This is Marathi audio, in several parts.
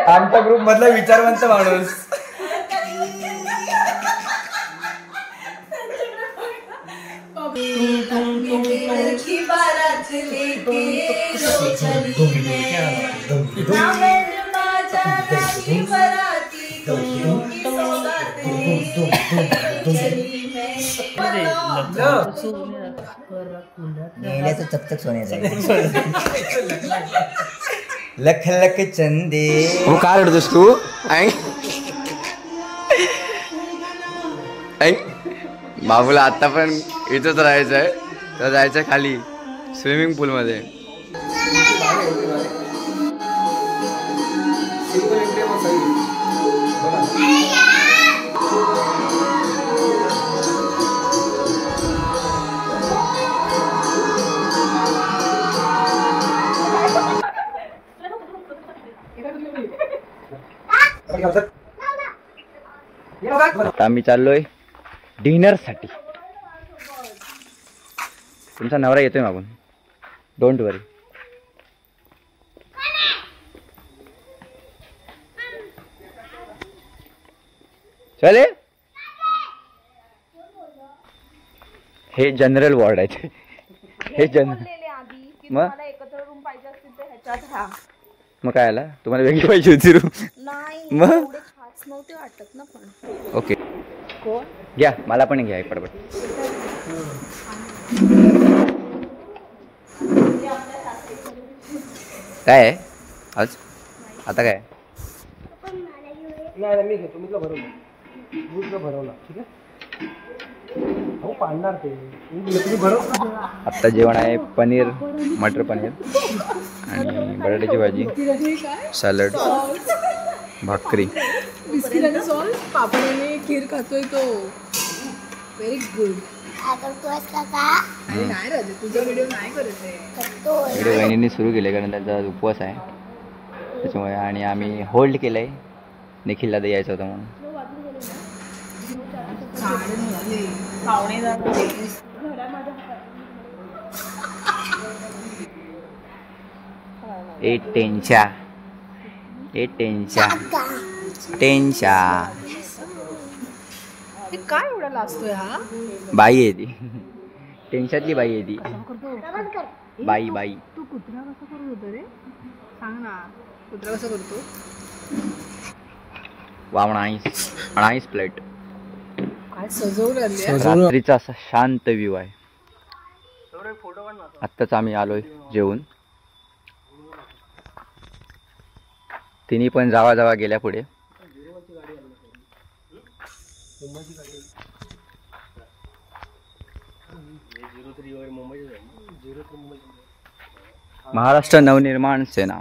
आमच्या ग्रुप मधला विचारवंत माणूस. मेल्याचं चकचक सोन्याचं. लख लख चंदे. हो काय रडतोस तू? बाबूला आता पण इथंच राहायचं आहे, तर जायचं खाली स्विमिंग पूल मध्ये. आता आम्ही चाललोय डिनर साठी. तुमचा नवरा येतोय मागून, डोंट वरी. चले. हे जनरल वॉर्ड आहे. हे जनरल. मग काय आला तुम्हाला? वेगळी पाहिजे होती रूम? मग वाटत ना पण. ओके घ्या, मला पण घ्या पडपट. काय आहे आज? आता काय? नाही मी घेतो. मी तुला भरवलं, दूध भरवला. ठीक आहे, हो पाडणार ते. आत्ता जेवण आहे पनीर, मटर पनीर आणि बटाट्याची भाजी, सॅलड, भाकरी. बिस्किट आणि सॉस, पापड आणि खीर खातोय तो. Very good. नाही राजे, तुझा व्हिडिओ नाही करत. व्हिडिओ वहिनींनी सुरू केले कारण त्यांचा उपवास आहे त्याच्यामुळे, आणि आम्ही होल्ड केलंय. निखिलला तर यायचं होतं म्हणून. ए टेन्शा, ए टेन्शा, टेन्शा. काय एवढा लाजतोय हा? बाई आहे ती, टेन्शातली बाई आहे ती. बाई बाई. तू कुत्रा कसा करत होता रे? सांग ना, कुत्रा कसा करतो? Wow, nice plate. काय सजवलं. रात्रीचा असा शांत व्ह्यू आहे. आत्ताच आम्ही आलोय जेवून. तिन्ही पण जावा गेल्या पुढे. महाराष्ट्र नवनिर्माण सेना.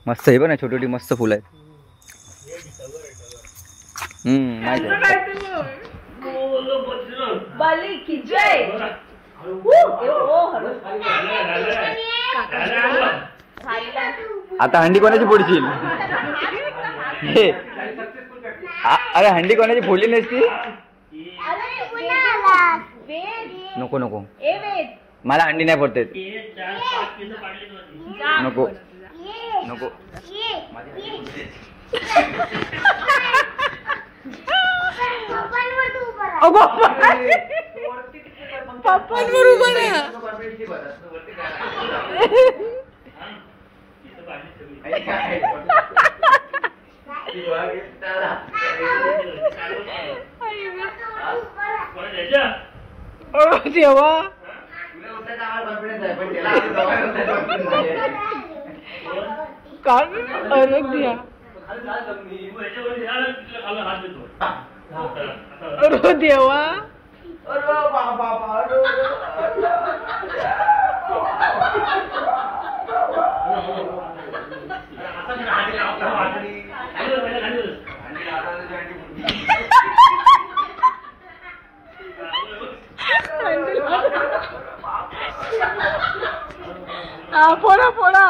मस्त आहे पण, छोटी छोटी मस्त फुलं आहेत. माहिती आता हंडी कोणाची फोडशील? अरे हंडी कोणाची फोडली नसती. नको नको, मला हंडी नाही फोडते. नको नको. पप्पांवर उभा राहा. देवा, काय दिया. अरे देवा, फोडा फोडा.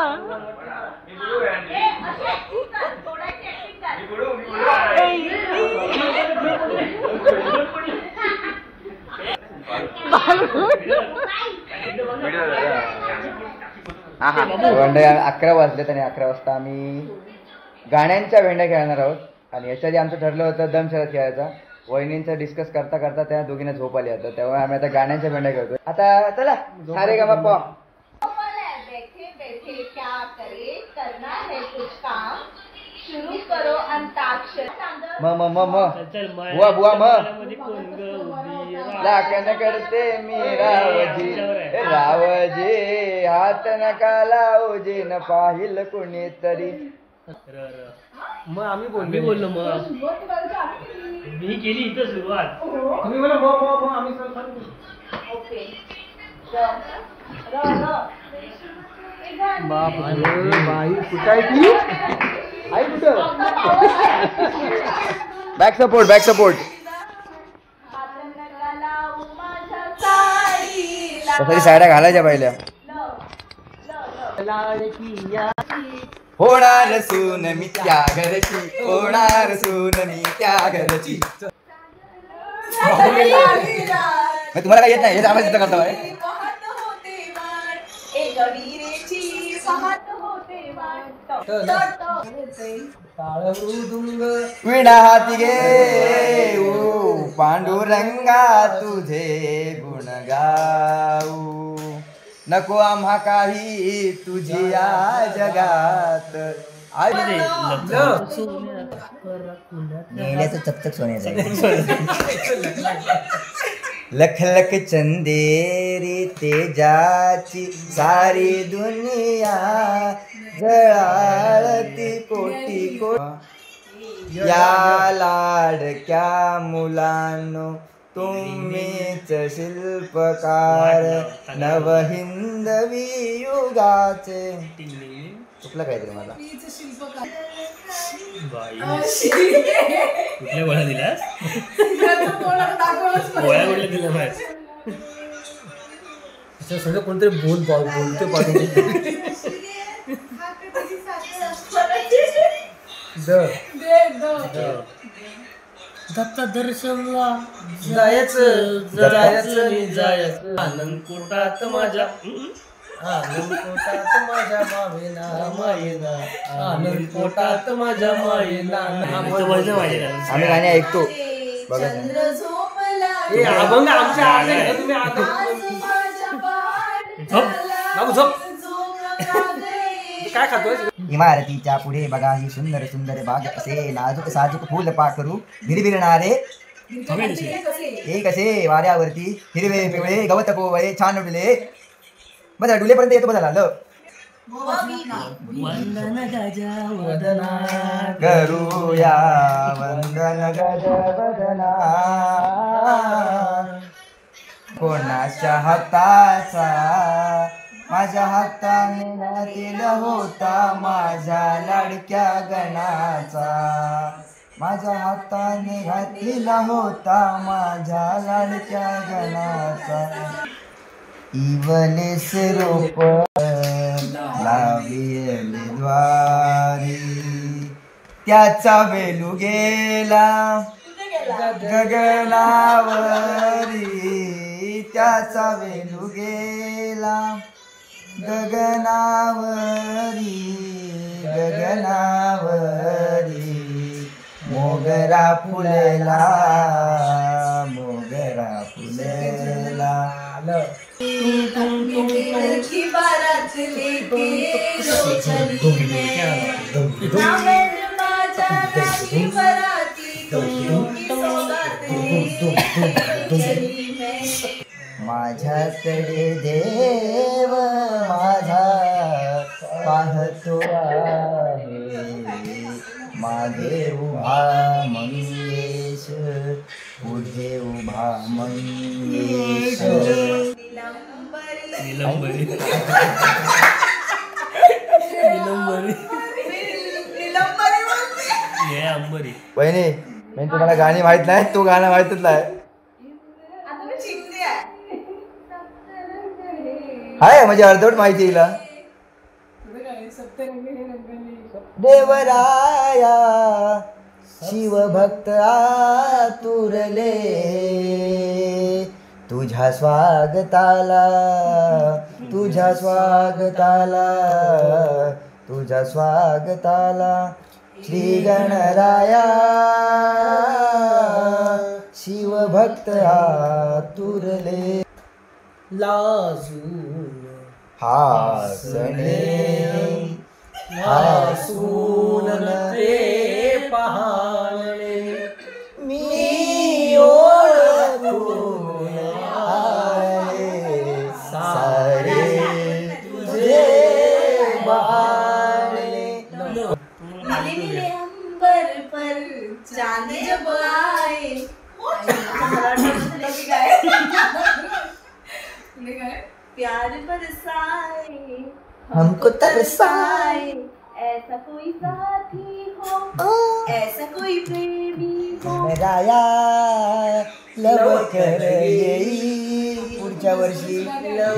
मंडळी 11 वाजलेत आणि 11 वाजता आम्ही गाण्यांच्या भेंड्या खेळणार आहोत. आणि याच्या आधी आमचं ठरलं होतं दमशरात खेळायचा. वहिनींचं डिस्कस करता करता त्या दोघींना झोप आली आता, त्यामुळे आम्ही आता गाण्यांच्या भेंड्या खेळतोय. आता चला सारे गा बाप्पा. बैठे बैठे क्या करे करना है कुछ काम शुरू करो अंताक्षर म म म म बुवा बुवा म लाकन करते मी रावजी रावजी हात नका लावजी न पाहिल कुणीतरी. मग आम्ही बोललो मग मी केली इथं सुरुवात. तुम्ही बोला मग आम्ही ओके बाई कुठं आहे ती? आई कुठं? Back support back support. तसं साड्या घालायच्या पहिल्या. होणार सून मी त्या घरची होणार सून मी त्या घरची. तुम्हाला काय येत नाही हे आम्हाला चित्र करतो आहे. विणा हाती घे पांडुरंगा तुझे गुण गाऊ नको आम्हा काही तुझी या जगात. मेल्याचं चकचक सोन्याचं लख लख चंदेरी तेजाची सारी दुनिया जळाळती कोटी कोटी. या लाडक्या मुलांनो तुम्हीच शिल्पकार नवहिंदवी युगाचे. चुकलं काहीतरी मला. कुठल्या गोळ्या दिलास? गोळ्या कुठल्या दिल्या बाहेर? सगळं कोणतरी बोलते पाठवून दत्ता दर्शनला जायचं आनंद कोटात माझ्या आनंद पोटात माझ्या मायेना आनंद पोटात माझ्या मायेना. आम्ही गाणी ऐकतो बघा. अभंग आमच्या काय खातोय? इमारतीच्या पुढे बघा ही सुंदर सुंदर बाग असे नाजूक साजूक फुल पाखरू भिरभिरणारे हे कसे वाऱ्यावरती हिरवे पिवळे गवत कोवळे छान उडले. बघा डुलेपर्यंत येतो बघा. वंदन गजा वदना करूया वंदन गज वदना कोणाच्या हाताचा माझ्या हाताने घातील होता माझ्या लाडक्या गणाचा. माझ्या हाताने घातील होता माझ्या लाडक्या गणाचा. इवलेस रोप लाविले द्वारी त्याचा वेलू गेला गगनावरी त्याचा वेलू गेला गगनावरी गगनावरी. मोगरा फुलला मोगरा फुलला. की बारात लेके जो चली माझी बराती की सौगात माझ्याकडे देव माझा पाहतो आहे मागे उभा मंगेश पुढे उभा मंगेश. निलंबरी हे अंबरी. वहिनी मी तुम्हाला गाणी माहित नाही, तू गाणं माहितच नाही. हाय म्हणजे अर्धवट माहिती हिला. देवराया शिवभक्त आतुरले तुझ्या स्वागताला तुझ्या स्वागताला तुझ्या स्वागताला श्री गणराया शिवभक्त आतुरले लाजून हासणे हसून ते पहाणे मी ओळखून आले सारे तुझे बहाणे. नीले नीले अंबर पर चांद जब आए प्यार बरसाए हमको तरसाए ऐसा कोई साथी हो ऐसा कोई प्रेमी हो राया लवकर येई पुढच्या वर्षी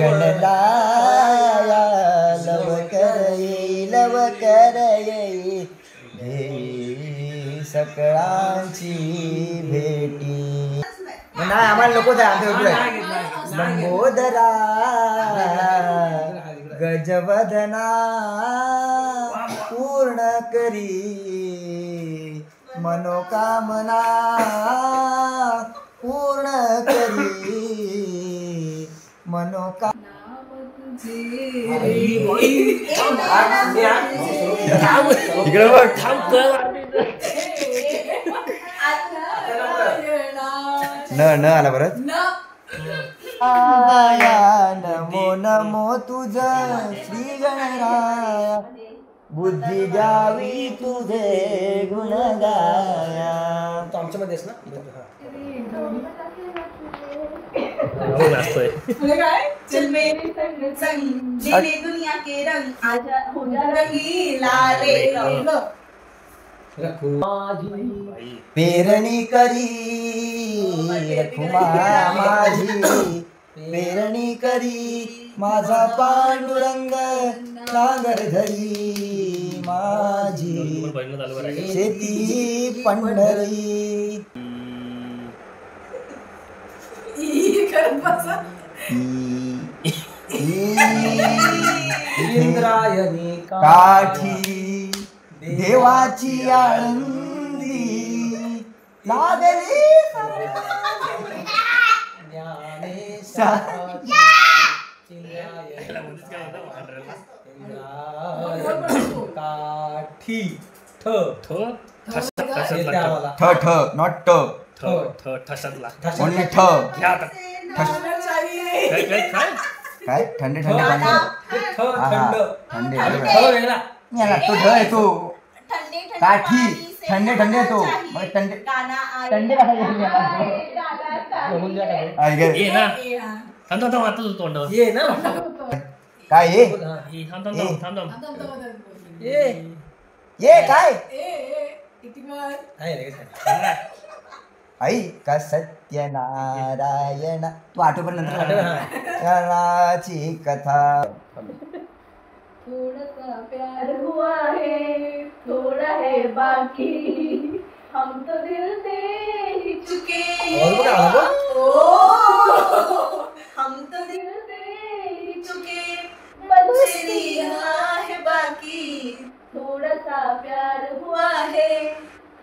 गणराया लवकर येई घेई सकळांची भेटी. नाही आम्हाला नकोच आहे आमच्या लंबोदरा गजवदना पूर्ण करी मनोकामना पूर्ण करी इकडे बघ. न आला परत. आया नमो नमो तुझ श्री गणराया बुद्धी द्यावी तुझे गुण गाया. तो आमच्यामध्येच ना चल मेरे संग संग लेने दुनिया के रंग आजा हो जा रंगीला रे रंग पेरणी करी रखुमा माझी पेरणी करी माझा पांडुरंग नांगर धरी माझी शेती पंढरी. इंद्रायणी काठी देवाची आळंदी लागली काठी ठ ठ ठ नॉट ट ओनली ठ. काय थंड थंड पाणी. हा हा थंड याला तो ढ आहे तो ठंडे ठंडे काठी पानी से ठंडे ठंडे नहाना तो चाहिए. मग ठंडे गाना आए ठंडे कसा घेऊन गेला? गाना ऐक ये ना थांब थांब आता तुझं तोंडावर ये ना काय ये ये थांब थांब थांब थांब ये ये काय आहे रे आई का सत्यनारायण तू आठवण नंतर ची कथा. थोड़ा सा प्यार हुआ है थोड़ा है बाकी हम तो दिल दे ही चुके हम तो दिल दे ही चुके बस है बाकी थोड़ा सा प्यार हुआ है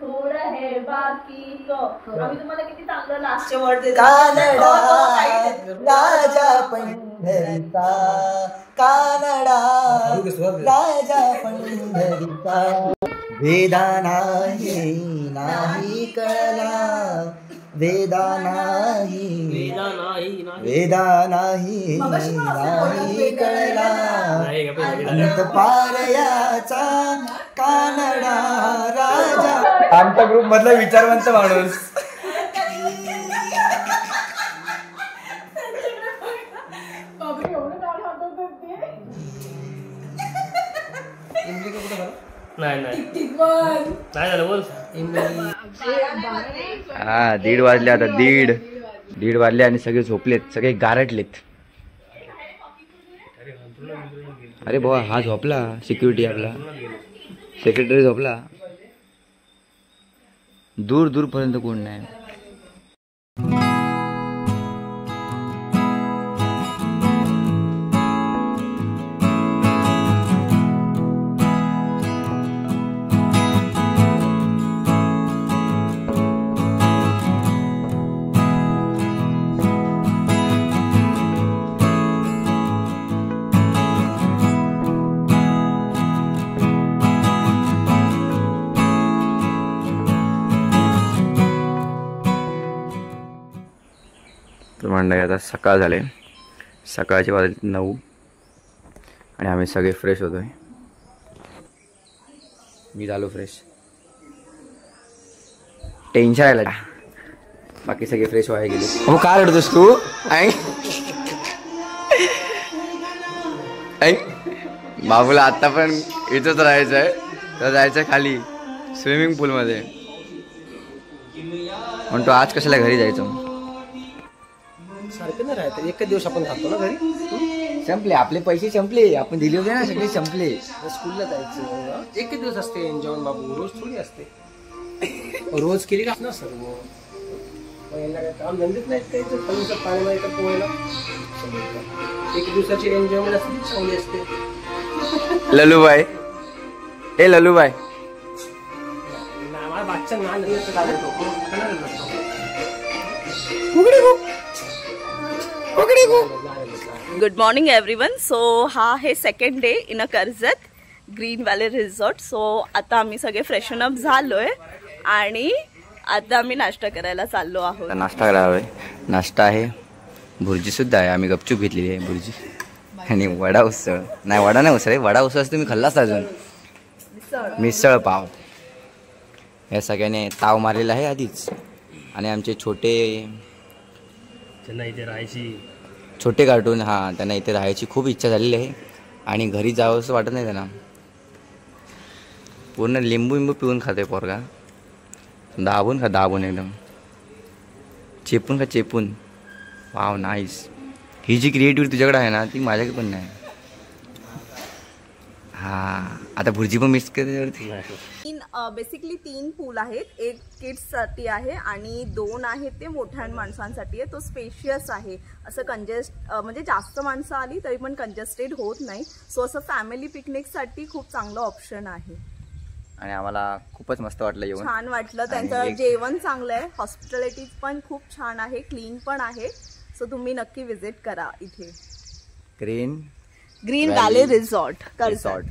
थोड़ा है बाकी आम्ही तुम्हाला किती चांगलं लास्ट वर्ड कानडा राजा पंढरीचा कानडा राजा पंढरीचा वेदा नाही कळला वेदा नाही कळला अंत पारयाचा कानडा राजा. आमच्या ग्रुप मधला विचारवंत माणूस. नाही झालं बोल. हा 1:30 वाजले आता 1:30 वाजले आणि सगळे झोपलेत सगळे गारटलेत. अरे भावा हा झोपला सिक्युरिटी आपला सेक्रेटरी झोपला. दूर पर्यंत कोण नाही. मंडळी आता सकाळ झाले, सकाळचे वाजले 9 आणि आम्ही सगळे फ्रेश होतोय. मी झालो फ्रेश, टेन्शन आलं, बाकी सगळे फ्रेश व्हायला गेले. हो काय रडतोस तू? बाबूला आता पण इथंच राहायचं आहे, तर जायचं खाली स्विमिंग पूलमध्ये. म्हणतो आज कशाला घरी जायचं, सारखं नाही राहतं, एकच दिवस आपण खातो ना घरी. संपले आपले पैसे, संपले आपण दिले होते ना सगळे, संपले. स्कूलला जायचं एकच दिवस असते जेवण बाबू, रोज थोडी असते. रोज केली का ना सर्व काम धंदेच नाहीत काही, पाण्यामध्ये तर पोहायला एक दिवसाची एन्जॉयमेंट असते ती चांगली असते. ललूबाई, ए ललूबाई, माझ्या बादशा ना गुड मॉर्निंग एव्हरीवन. सो हा आहे second day in a Karjat green valley resort. So आता आम्ही सगळे फ्रेशन अप झालोय आणि आता आम्ही नाश्ता करायला चाललो आहोत. नाश्ता करावा, नाश्ता आहे, भुर्जी सुद्धा आहे, आम्ही गपचूप घेतलेली आहे भुर्जी, आणि वडा उसळ, नाही वडा नाही उसळ, वडा उसळ तुम्ही खाल्लाच अजून, मिसळ पाव, या सगळ्यांनी ताव मारलेला आहे आधीच. आणि आमचे छोटे त्यांना इथे राहायची, छोटे कार्टून, हां त्यांना इथे राहायची खूप इच्छा झालेली आहे आणि घरी जावं असं वाटत नाही त्यांना. पूर्ण लिंबू पिऊन खाते पोरगा, दाबून खा, दाबून एकदम चेपून खा, चेपून. Wow nice. ही जी क्रिएटिव्हिटी तुझ्याकडे आहे ना ती माझ्याकडे पण नाही. हां आता भुर्जी पण मिक्स करते. बेसिकली 3 पूल आहेत, एक किड्ससाठी आहे आणि 2 आहेत ते मोठ्या माणसांसाठी आहे. तो स्पेशियस आहे, असं म्हणजे जास्त माणसं आली तरी पण कंजेस्टेड होत नाही. सो असं फॅमिली पिकनिकसाठी खूप चांगलं ऑप्शन आहे. आणि आम्हाला खूपच मस्त वाटलं येऊन, छान वाटलं. त्यांचं जेवण चांगलं आहे, हॉस्पिटॅलिटी पण खूप छान आहे, क्लीन पण आहे. सो तुम्ही नक्की विजिट करा इथे green valley resort Karjat. Resort.